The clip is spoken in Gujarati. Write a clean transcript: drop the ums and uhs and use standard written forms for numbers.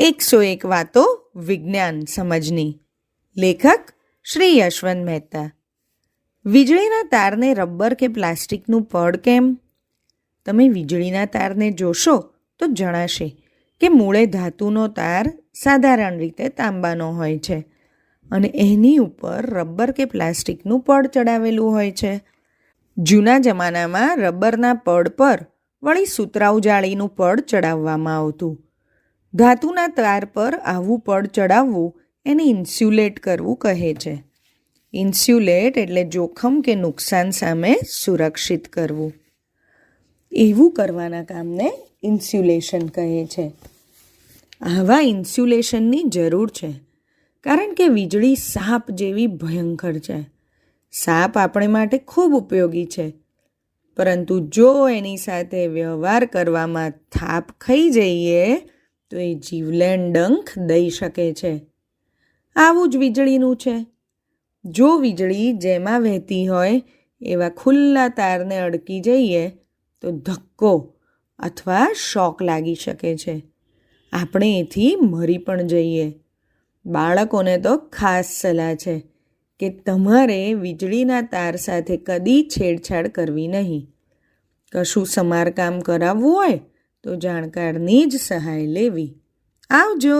101 વાતો વિજ્ઞાન સમજની. લેખક શ્રી યશવંત મહેતા. વીજળીના તારને રબર કે પ્લાસ્ટિકનું પડ કેમ? તમે વીજળીના તારને જોશો તો જણાશે કે મૂળે ધાતુનો તાર સાધારણ રીતે તાંબાનો હોય છે અને એની ઉપર રબર કે પ્લાસ્ટિકનું પડ ચડાવેલું હોય છે. જૂના જમાનામાં રબરના પડ પર વળી સુતરાઉ જાળીનું પડ ચડાવવામાં આવતું. ધાતુના તાર પર આવું પડ ચડાવવું એને ઇન્સ્યુલેટ કરવું કહે છે. ઇન્સ્યુલેટ એટલે જોખમ કે નુકસાન સામે સુરક્ષિત કરવું. એવું કરવાના કામને ઇન્સ્યુલેશન કહે છે. આવા ઇન્સ્યુલેશનની જરૂર છે કારણ કે વીજળી સાપ જેવી ભયંકર છે. સાપ આપણે માટે ખૂબ ઉપયોગી છે, પરંતુ જો એની સાથે વ્યવહાર કરવામાં થાપ ખાઈ જઈએ તો એ જીવલેણ ડંખ દઈ શકે છે. આવું જ વીજળીનું છે. જો વીજળી જેમાં વહેતી હોય એવા ખુલ્લા તારને અડકી જઈએ તો ધક્કો અથવા શોક લાગી શકે છે. આપણે એથી મરી પણ જઈએ. બાળકોને તો ખાસ સલાહ છે કે તમારે વીજળીના તાર સાથે કદી છેડછાડ કરવી નહીં. કશું સમારકામ કરાવવું હોય તો જાણકારની જ સહાય લેવી. આવજો.